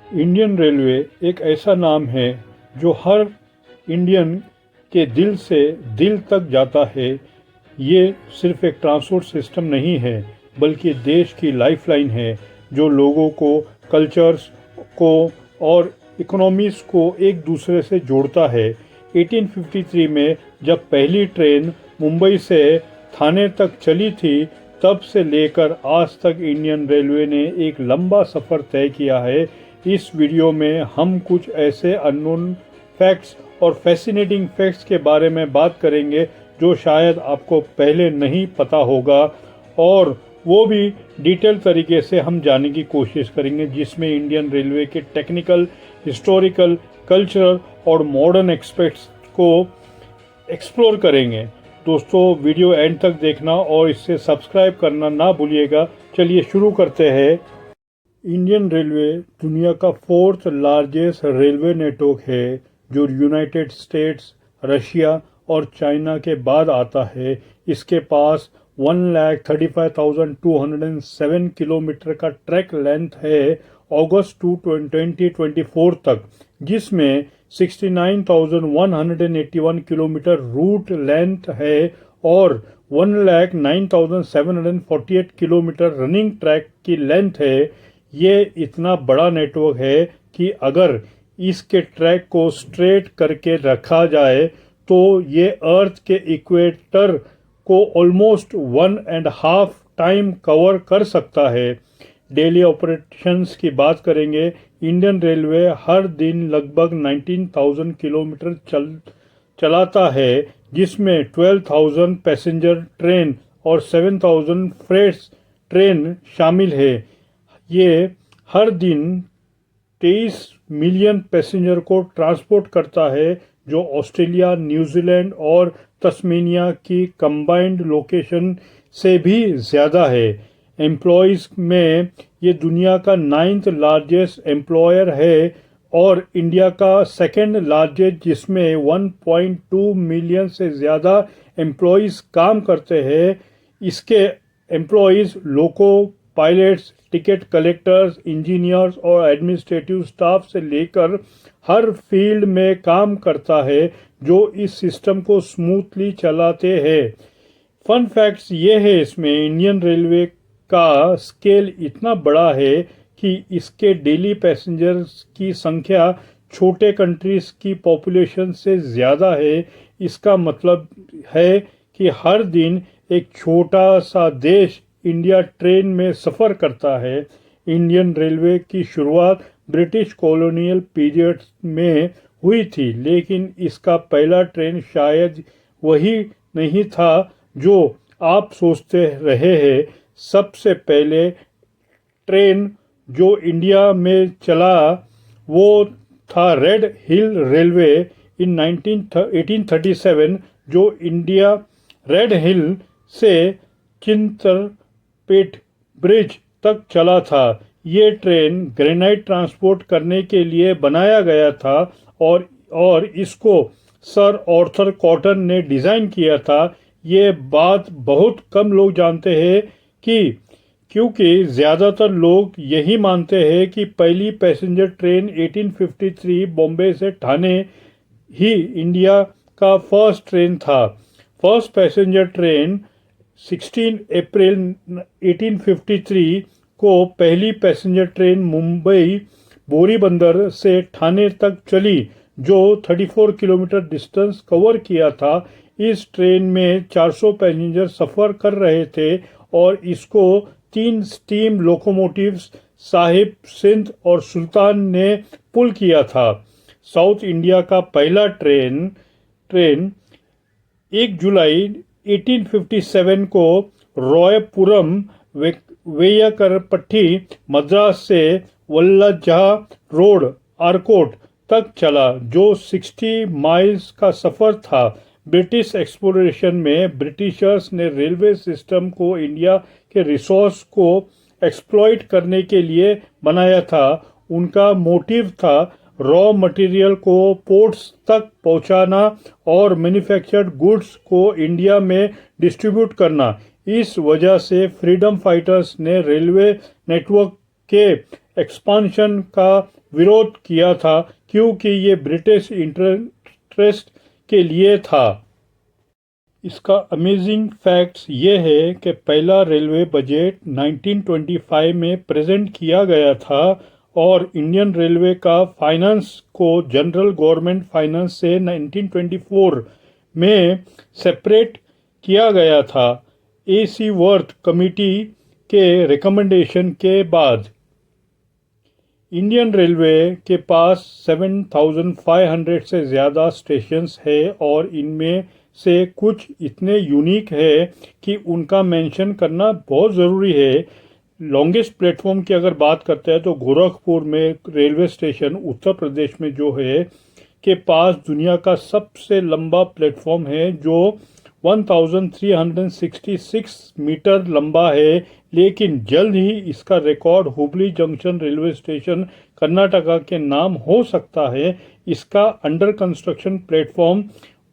Indian railway एक ऐसा नाम है जो हर इंडियन के दिल से दिल तक जाता है। ये सिर्फ एक ट्रांसपोर्ट सिस्टम नहीं है, बल्कि देश की लाइफलाइन है जो लोगों को, कल्चर्स को और इकोनॉमीज को एक दूसरे से जोड़ता है। 1853 में जब पहली ट्रेन मुंबई से थाने तक चली थी, तब से लेकर आज तक इंडियन रेलवे ने एक लंबा सफ़र तय किया है। इस वीडियो में हम कुछ ऐसे अननोन फैक्ट्स और फैसिनेटिंग फैक्ट्स के बारे में बात करेंगे जो शायद आपको पहले नहीं पता होगा, और वो भी डिटेल तरीके से हम जानने की कोशिश करेंगे, जिसमें इंडियन रेलवे के टेक्निकल, हिस्टोरिकल, कल्चरल और मॉडर्न एस्पेक्ट्स को एक्सप्लोर करेंगे। दोस्तों, वीडियो एंड तक देखना और इससे सब्सक्राइब करना ना भूलिएगा। चलिए शुरू करते हैं। इंडियन रेलवे दुनिया का 4th लार्जेस्ट रेलवे नेटवर्क है, जो यूनाइटेड स्टेट्स, रशिया और चाइना के बाद आता है। इसके पास 1,35,207 किलोमीटर का ट्रैक लेंथ है अगस्त 2024 तक, जिसमें 69,181 किलोमीटर रूट लेंथ है और 1,09,748 किलोमीटर रनिंग ट्रैक की लेंथ है। ये इतना बड़ा नेटवर्क है कि अगर इसके ट्रैक को स्ट्रेट करके रखा जाए तो ये अर्थ के इक्वेटर को ऑलमोस्ट 1.5 टाइम कवर कर सकता है। डेली ऑपरेशंस की बात करेंगे। इंडियन रेलवे हर दिन लगभग 19,000 किलोमीटर चलाता है, जिसमें 12,000 पैसेंजर ट्रेन और 7,000 फ्रेट ट्रेन शामिल है। ये हर दिन 23 मिलियन पैसेंजर को ट्रांसपोर्ट करता है, जो ऑस्ट्रेलिया, न्यूजीलैंड और तस्मेनिया की कंबाइंड लोकेशन से भी ज़्यादा है। एम्प्लॉयज़ में ये दुनिया का 9th लार्जेस्ट एम्प्लॉयर है और इंडिया का 2nd लार्जेस्ट, जिसमें 1.2 मिलियन से ज़्यादा एम्प्लॉयज़ काम करते हैं। इसके employees loco pilots, ticket collectors, engineers और एडमिनिस्ट्रेटिव स्टाफ से लेकर हर फील्ड में काम करता है, जो इस सिस्टम को स्मूथली चलाते हैं। फन फैक्ट्स ये है, इसमें इंडियन रेलवे का स्केल इतना बड़ा है कि इसके डेली पैसेंजर्स की संख्या छोटे कंट्रीज की पॉपुलेशन से ज़्यादा है। इसका मतलब है कि हर दिन एक छोटा सा देश इंडिया ट्रेन में सफ़र करता है। इंडियन रेलवे की शुरुआत ब्रिटिश कॉलोनियल पीरियड में हुई थी, लेकिन इसका पहला ट्रेन शायद वही नहीं था जो आप सोचते रहे हैं। सबसे पहले ट्रेन जो इंडिया में चला वो था रेड हिल रेलवे इन 1837, जो इंडिया रेड हिल से चिंतलपेट ब्रिज तक चला था। ये ट्रेन ग्रेनाइट ट्रांसपोर्ट करने के लिए बनाया गया था और इसको सर आर्थर कॉटन ने डिज़ाइन किया था। ये बात बहुत कम लोग जानते हैं क्योंकि ज़्यादातर लोग यही मानते हैं कि पहली पैसेंजर ट्रेन 1853 बॉम्बे से ठाणे ही इंडिया का फर्स्ट ट्रेन था। फर्स्ट पैसेंजर ट्रेन 16 अप्रैल 1853 को पहली पैसेंजर ट्रेन मुंबई बोरीबंदर से ठाणे तक चली, जो 34 किलोमीटर डिस्टेंस कवर किया था। इस ट्रेन में 400 पैसेंजर सफ़र कर रहे थे और इसको 3 स्टीम लोकोमोटिव्स साहिब, सिंध और सुल्तान ने पुल किया था। साउथ इंडिया का पहला ट्रेन 1 जुलाई 1857 को रायपुरम वेयरकरपट्टी, मद्रास से वल्लजा रोड, आरकोट तक चला, जो 60 माइल्स का सफ़र था। ब्रिटिश एक्सप्लोरेशन में ब्रिटिशर्स ने रेलवे सिस्टम को इंडिया के रिसोर्स को एक्सप्लॉइट करने के लिए बनाया था। उनका मोटिव था रॉ मटेरियल को पोर्ट्स तक पहुंचाना और मैन्युफैक्चर्ड गुड्स को इंडिया में डिस्ट्रीब्यूट करना। इस वजह से फ्रीडम फाइटर्स ने रेलवे नेटवर्क के एक्सपांशन का विरोध किया था क्योंकि ये ब्रिटिश इंटरेस्ट के लिए था। इसका अमेजिंग फैक्ट्स ये है कि पहला रेलवे बजट 1925 में प्रेजेंट किया गया था और इंडियन रेलवे का फाइनेंस को जनरल गवर्नमेंट फाइनेंस से 1924 में सेपरेट किया गया था AC वर्थ कमेटी के रिकमेंडेशन के बाद। इंडियन रेलवे के पास 7,500 से ज़्यादा स्टेशंस है और इनमें से कुछ इतने यूनिक है कि उनका मेंशन करना बहुत ज़रूरी है। लॉन्गेस्ट प्लेटफॉर्म की अगर बात करते हैं तो गोरखपुर में रेलवे स्टेशन उत्तर प्रदेश में जो है के पास दुनिया का सबसे लंबा प्लेटफॉर्म है जो 1366 मीटर लंबा है, लेकिन जल्द ही इसका record Hubli junction railway station Karnataka के नाम हो सकता है। इसका अंडर कंस्ट्रक्शन प्लेटफॉर्म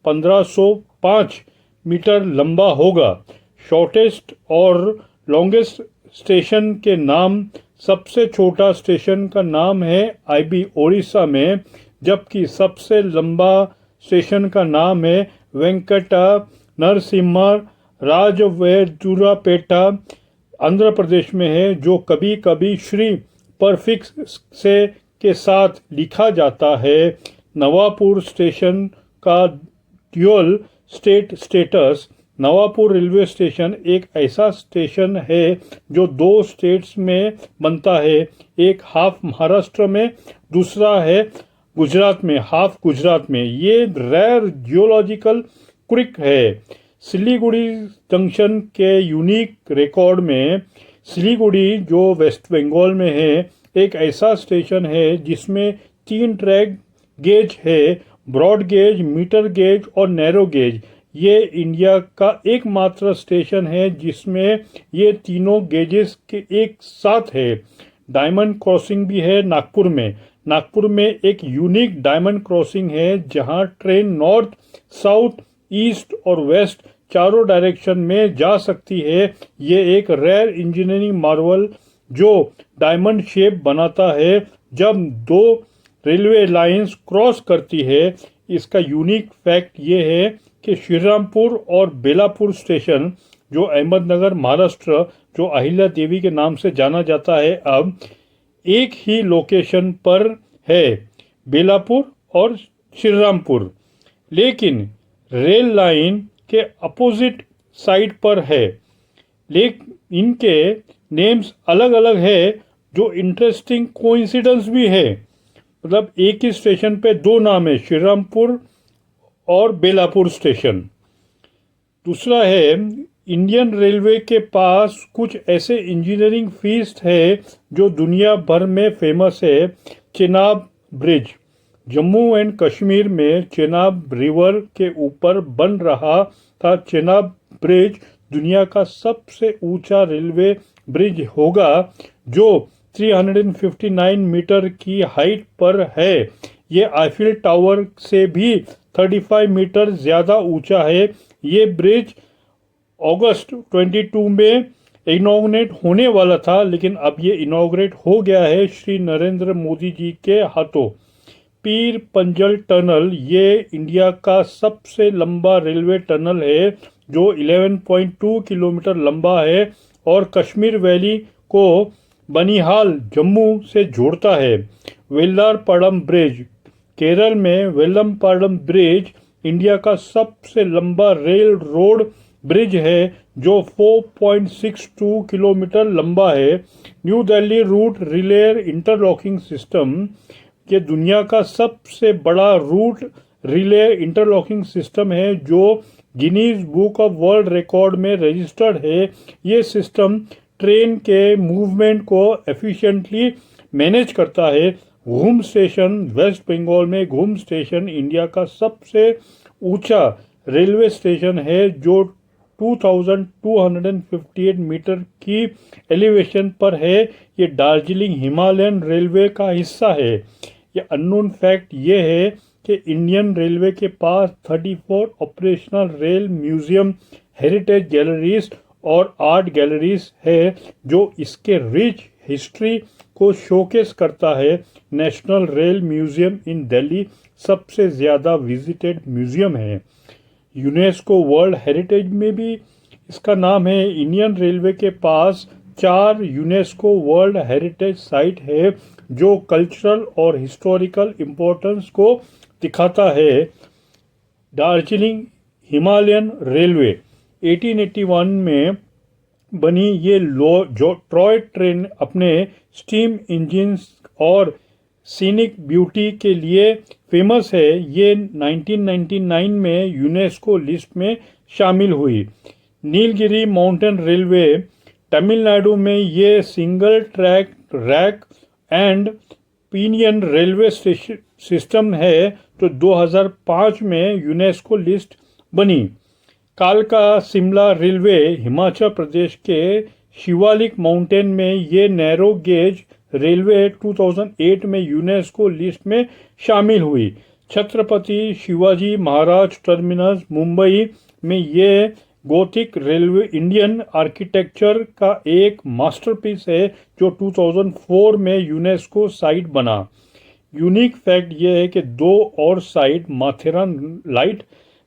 1505 मीटर लंबा होगा। शॉर्टेस्ट और लॉन्गेस्ट स्टेशन के नाम, सबसे छोटा स्टेशन का नाम है IB ओडिशा में, जबकि सबसे लंबा स्टेशन का नाम है वेंकटा नरसिम्हा राजवेजुरापेटा आंध्र प्रदेश में है, जो कभी कभी श्री परफिक्स से के साथ लिखा जाता है। नवापुर स्टेशन का dual state status. Navapur railway station एक ऐसा स्टेशन है जो 2 स्टेट्स में बनता है, एक हाफ महाराष्ट्र में, दूसरा है गुजरात में, हाफ गुजरात में। ये रेयर जियोलॉजिकल क्रिक है। सिलीगुड़ी जंक्शन के यूनिक रिकॉर्ड में सिलीगुड़ी जो वेस्ट बंगाल में है एक ऐसा स्टेशन है जिसमें 3 ट्रैक गेज है, ब्रॉड गेज, मीटर गेज और नैरो गेज। ये इंडिया का एकमात्र स्टेशन है जिसमें ये तीनों गेजेस के एक साथ है। डायमंड क्रॉसिंग भी है नागपुर में। नागपुर में एक यूनिक डायमंड क्रॉसिंग है जहां ट्रेन नॉर्थ, साउथ, ईस्ट और वेस्ट चारों डायरेक्शन में जा सकती है। ये एक रेयर इंजीनियरिंग मार्वल जो डायमंड शेप बनाता है जब 2 रेलवे लाइंस क्रॉस करती है। इसका यूनिक फैक्ट ये है कि श्रीरामपुर और बेलापुर स्टेशन जो अहमदनगर महाराष्ट्र जो अहिल्या देवी के नाम से जाना जाता है अब एक ही लोकेशन पर है, बेलापुर और श्रीरामपुर, लेकिन रेल लाइन के अपोजिट साइड पर है। लेकिन इनके नेम्स अलग अलग है जो इंटरेस्टिंग कोइंसिडेंस भी है। मतलब एक ही स्टेशन पे 2 नाम है, श्रीरामपुर और बेलापुर स्टेशन। दूसरा है इंडियन रेलवे के पास कुछ ऐसे इंजीनियरिंग फीस्ट है जो दुनिया भर में फेमस है। चेनाब ब्रिज जम्मू एंड कश्मीर में चेनाब रिवर के ऊपर बन रहा था। चेनाब ब्रिज दुनिया का सबसे ऊंचा रेलवे ब्रिज होगा जो 359 मीटर की हाइट पर है। ये आईफिल टावर से भी 35 मीटर ज़्यादा ऊंचा है। ये ब्रिज अगस्त 22 में इनॉग्रेट होने वाला था, लेकिन अब ये इनॉग्रेट हो गया है श्री नरेंद्र मोदी जी के हाथों। पीर पंजल टनल ये इंडिया का सबसे लंबा रेलवे टनल है जो 11.2 किलोमीटर लंबा है और कश्मीर वैली को बनिहाल जम्मू से जोड़ता है। वेल्लारपाडम ब्रिज केरल में वेल्लमपाडम ब्रिज इंडिया का सबसे लंबा रेल रोड ब्रिज है जो 4.62 किलोमीटर लंबा है। New Delhi route relay interlocking system ये दुनिया का सबसे बड़ा रूट रिले इंटरलॉकिंग सिस्टम है जो Guinness book of world record में रजिस्टर्ड है। ये सिस्टम ट्रेन के मूवमेंट को एफिशिएंटली मैनेज करता है। घूम स्टेशन वेस्ट बंगाल में घूम स्टेशन इंडिया का सबसे ऊंचा रेलवे स्टेशन है जो 2258 मीटर की एलिवेशन पर है। ये दार्जिलिंग हिमालयन रेलवे का हिस्सा है। ये अननोन फैक्ट ये है कि इंडियन रेलवे के पास 34 operational rail museum, heritage galleries और आर्ट गैलरीज है जो इसके रिच हिस्ट्री को शोकेस करता है। National rail museum in Delhi सबसे ज़्यादा विजिटेड म्यूजियम है। यूनेस्को वर्ल्ड हेरिटेज में भी इसका नाम है। इंडियन रेलवे के पास 4 यूनेस्को वर्ल्ड हेरिटेज साइट है जो कल्चरल और हिस्टोरिकल इम्पोर्टेंस को दिखाता है। दार्जिलिंग हिमालयन रेलवे 1881 में बनी। ये जो टॉय ट्रेन अपने स्टीम इंजन्स और सीनिक ब्यूटी के लिए फेमस है। ये 1999 में यूनेस्को लिस्ट में शामिल हुई। नीलगिरी माउंटेन रेलवे तमिलनाडु में ये single track rack and pinion railway system है तो 2005 में यूनेस्को लिस्ट बनी। कालका शिमला रेलवे हिमाचल प्रदेश के शिवालिक माउंटेन में ये नैरो गेज रेलवे 2008 में यूनेस्को लिस्ट में शामिल हुई। छत्रपति शिवाजी महाराज टर्मिनस मुंबई में ये गोथिक रेलवे इंडियन आर्किटेक्चर का एक मास्टरपीस है जो 2004 में यूनेस्को साइट बना। यूनिक फैक्ट ये है कि 2 और site Matheran light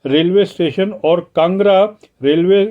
railway station और Kangra railway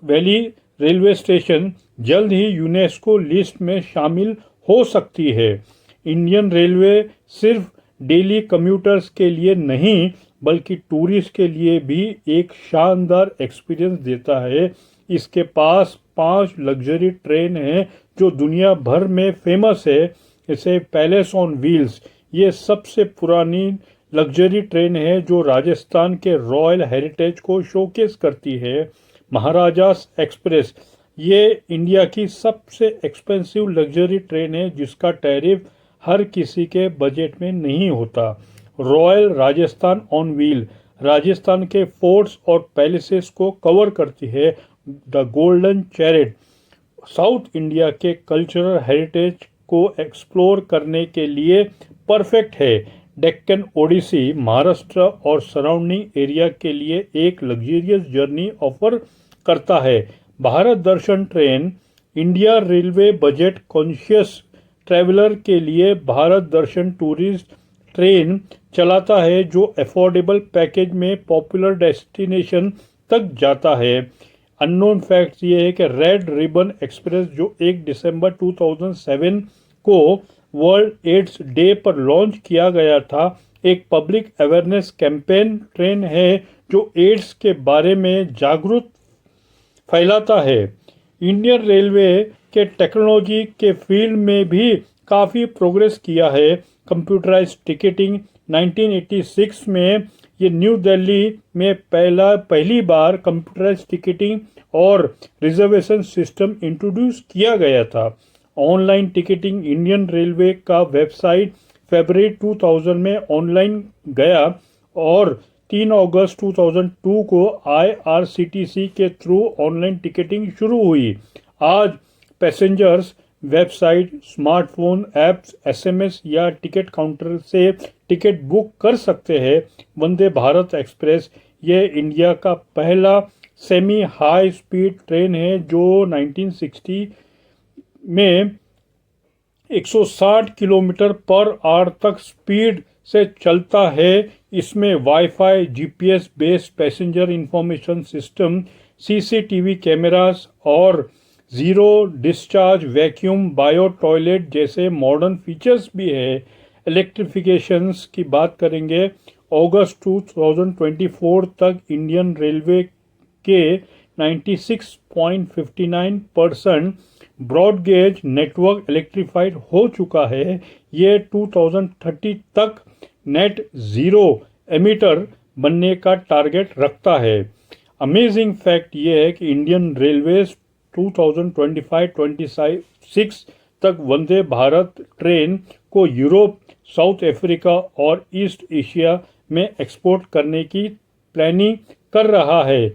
valley railway station जल्द ही यूनेस्को लिस्ट में शामिल हो सकती है। इंडियन रेलवे सिर्फ डेली कम्यूटर्स के लिए नहीं बल्कि टूरिस्ट के लिए भी एक शानदार एक्सपीरियंस देता है। इसके पास 5 लग्जरी ट्रेन हैं जो दुनिया भर में फेमस है। इसे पैलेस ऑन व्हील्स ये सबसे पुरानी लग्जरी ट्रेन है जो राजस्थान के रॉयल हेरिटेज को शोकेस करती है। महाराजास एक्सप्रेस ये इंडिया की सबसे एक्सपेंसिव लग्जरी ट्रेन है जिसका टैरिफ हर किसी के बजट में नहीं होता। Royal Rajasthan on wheel Rajasthan के फोर्ट्स और पैलेसेस को कवर करती है। The golden chariot south India के कल्चरल हेरिटेज को एक्सप्लोर करने के लिए परफेक्ट है। डेक्कन ओडिसी महाराष्ट्र और सराउंडिंग एरिया के लिए एक लग्जरियस जर्नी ऑफर करता है। Bharat Darshan train India railway budget conscious traveller के लिए भारत दर्शन टूरिस्ट ट्रेन चलाता है जो अफोर्डेबल पैकेज में पॉपुलर डेस्टिनेशन तक जाता है। अननोन फैक्ट्स ये है कि रेड रिबन एक्सप्रेस जो 1 दिसंबर 2007 को वर्ल्ड एड्स डे पर लॉन्च किया गया था एक पब्लिक अवेयरनेस कैंपेन ट्रेन है जो एड्स के बारे में जागरूक फैलाता है। इंडियन रेलवे के टेक्नोलॉजी के फील्ड में भी काफ़ी प्रोग्रेस किया है। कंप्यूटराइज्ड टिकटिंग 1986 में ये न्यू दिल्ली में पहली बार कंप्यूटराइज्ड टिकटिंग और रिजर्वेशन सिस्टम इंट्रोड्यूस किया गया था। ऑनलाइन टिकटिंग इंडियन रेलवे का वेबसाइट फरवरी 2000 में ऑनलाइन गया और 3 अगस्त 2002 को IRCTC के थ्रू ऑनलाइन टिकटिंग शुरू हुई। आज passengers website, smartphone apps, SMS या टिकट काउंटर से टिकट बुक कर सकते हैं। वंदे भारत एक्सप्रेस ये इंडिया का पहला सेमी हाई स्पीड ट्रेन है जो 1960 में 160 किलोमीटर पर आवर तक स्पीड से चलता है। इसमें wifi, GPS based passenger information system, CCTV cameras और zero discharge vacuum bio toilet जैसे मॉडर्न फीचर्स भी है। इलेक्ट्रिफिकेशंस की बात करेंगे। अगस्त 2024 तक इंडियन रेलवे के 96.59% ब्रॉड गेज नेटवर्क इलेक्ट्रीफाइड हो चुका है। ये 2030 तक नेट ज़ीरो एमिटर बनने का टारगेट रखता है। अमेजिंग फैक्ट ये है कि इंडियन रेलवेज 2025-26 तक वंदे भारत ट्रेन को यूरोप, साउथ अफ्रीका और ईस्ट एशिया में एक्सपोर्ट करने की प्लानिंग कर रहा है।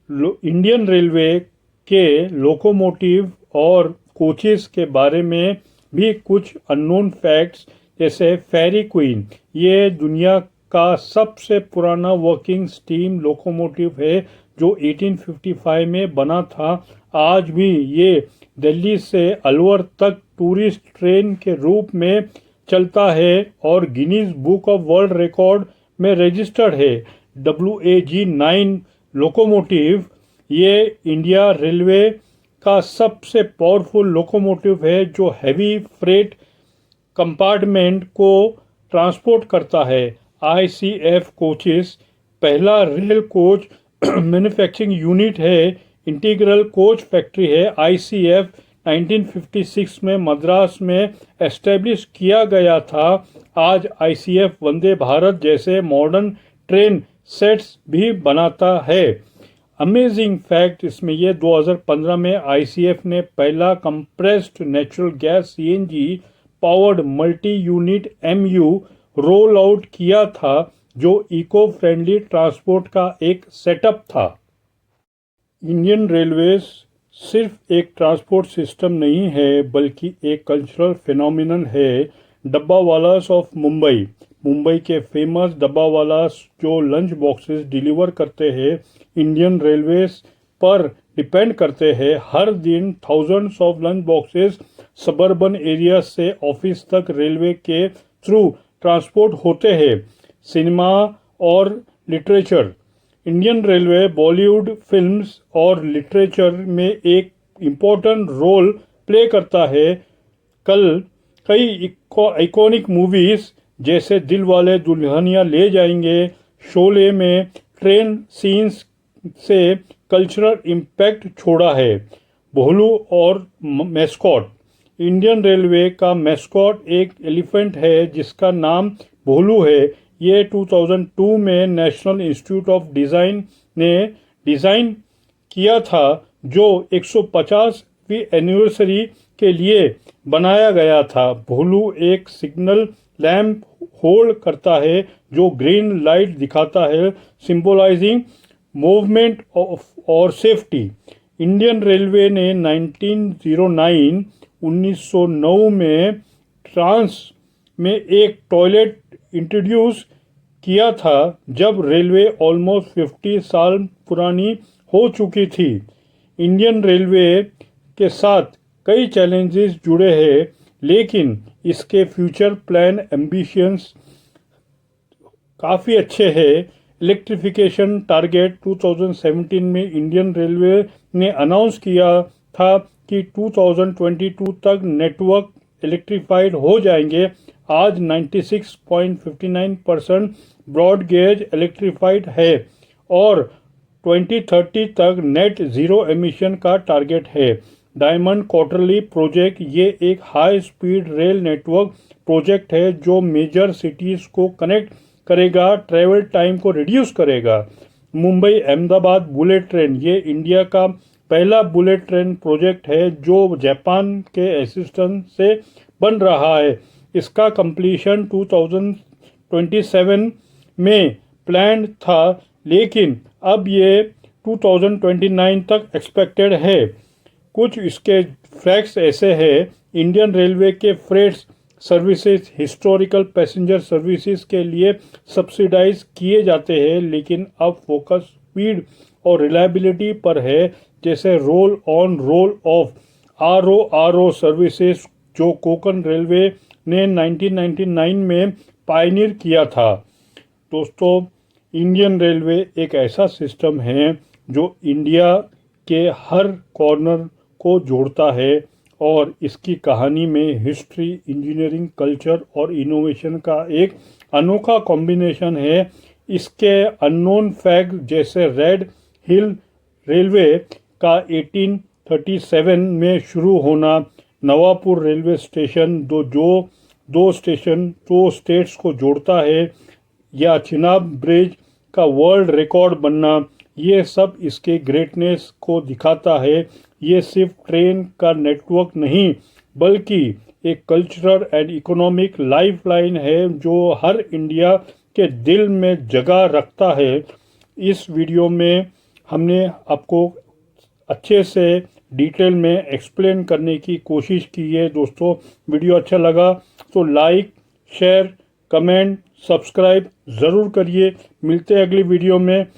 इंडियन रेलवे के लोकोमोटिव और कोचेस के बारे में भी कुछ अननोन फैक्ट्स जैसे फेरी क्वीन ये दुनिया का सबसे पुराना वर्किंग स्टीम लोकोमोटिव है जो 1855 में बना था। आज भी ये दिल्ली से अलवर तक टूरिस्ट ट्रेन के रूप में चलता है और Guinness book of world record में रजिस्टर्ड है। WAG-9 लोकोमोटिव ये इंडिया रेलवे का सबसे पावरफुल लोकोमोटिव है जो हैवी फ्रेट कंपार्टमेंट को ट्रांसपोर्ट करता है। ICF कोचेस पहला रेल कोच मैन्युफैक्चरिंग यूनिट है, इंटीग्रल कोच फैक्ट्री है। ICF 1956 में मद्रास में एस्टेब्लिश किया गया था। आज ICF वंदे भारत जैसे मॉडर्न ट्रेन सेट्स भी बनाता है। अमेजिंग फैक्ट इसमें ये 2015 में ICF ने पहला compressed natural gas CNG powered multi unit MU roll out किया था जो इको फ्रेंडली ट्रांसपोर्ट का एक सेटअप था। इंडियन रेलवेज सिर्फ एक ट्रांसपोर्ट सिस्टम नहीं है बल्कि एक कल्चरल फिनोमिनन है। डब्बावालास ऑफ मुंबई के फेमस डब्बावालास जो लंच बॉक्सेस डिलीवर करते हैं इंडियन रेलवेज पर डिपेंड करते हैं। हर दिन thousands of lunch boxes suburban area से ऑफिस तक रेलवे के थ्रू ट्रांसपोर्ट होते हैं। सिनेमा और literature Indian railway Bollywood films और लिटरेचर में एक इम्पोर्टेंट रोल प्ले करता है। कई आइकॉनिक मूवीज जैसे दिल वाले दुल्हनिया ले जाएंगे, शोले में ट्रेन सीन्स से कल्चरल इम्पैक्ट छोड़ा है। भोलू और मैस्कॉट इंडियन रेलवे का मैस्कॉट एक एलिफेंट है जिसका नाम भोलू है। ये 2002 में नेशनल इंस्टीट्यूट ऑफ डिज़ाइन ने डिज़ाइन किया था जो 150वीं एनिवर्सरी के लिए बनाया गया था। भोलू एक सिग्नल लैंप होल्ड करता है जो ग्रीन लाइट दिखाता है, सिंबलाइजिंग मूवमेंट और सेफ्टी। इंडियन रेलवे ने 1909 में ट्रांस में एक टॉयलेट इंट्रोड्यूस किया था जब रेलवे ऑलमोस्ट 50 साल पुरानी हो चुकी थी। इंडियन रेलवे के साथ कई चैलेंजेस जुड़े हैं लेकिन इसके फ्यूचर प्लान एम्बिशंस काफ़ी अच्छे हैं। इलेक्ट्रिफिकेशन टारगेट 2017 में इंडियन रेलवे ने अनाउंस किया था कि 2022 तक नेटवर्क इलेक्ट्रिफाइड हो जाएंगे। आज 96.59% ब्रॉड गेज इलेक्ट्रिफाइड है और 2030 तक नेट ज़ीरो एमिशन का टारगेट है। डायमंड क्वार्टरली प्रोजेक्ट ये एक high speed rail network project है जो मेजर सिटीज़ को कनेक्ट करेगा, ट्रैवल टाइम को रिड्यूस करेगा। मुंबई अहमदाबाद बुलेट ट्रेन ये इंडिया का पहला बुलेट ट्रेन प्रोजेक्ट है जो जापान के असिस्टेंस से बन रहा है। इसका कंप्लीशन 2027 में प्लान था लेकिन अब ये 2029 तक एक्सपेक्टेड है। कुछ इसके फैक्ट्स ऐसे हैं। इंडियन रेलवे के freight services historical passenger services के लिए सब्सिडाइज किए जाते हैं लेकिन अब फोकस स्पीड और रिलायबिलिटी पर है, जैसे roll on roll of RO services जो कोंकण रेलवे ने 1999 में पायनियर किया था। दोस्तों, इंडियन रेलवे एक ऐसा सिस्टम है जो इंडिया के हर कॉर्नर को जोड़ता है और इसकी कहानी में हिस्ट्री, इंजीनियरिंग, कल्चर और इनोवेशन का एक अनोखा कॉम्बिनेशन है। इसके अननोन फैक्ट जैसे रेड हिल रेलवे का 1837 में शुरू होना, नवापुर रेलवे स्टेशन दो स्टेट्स को जोड़ता है, या चिनाब ब्रिज का वर्ल्ड रिकॉर्ड बनना, ये सब इसके ग्रेटनेस को दिखाता है। ये सिर्फ ट्रेन का नेटवर्क नहीं बल्कि एक कल्चरल एंड इकोनॉमिक लाइफलाइन है जो हर इंडिया के दिल में जगह रखता है। इस वीडियो में हमने आपको अच्छे से डिटेल में एक्सप्लेन करने की कोशिश की है। दोस्तों, वीडियो अच्छा लगा तो लाइक, शेयर, कमेंट, सब्सक्राइब ज़रूर करिए। मिलते हैं अगली वीडियो में।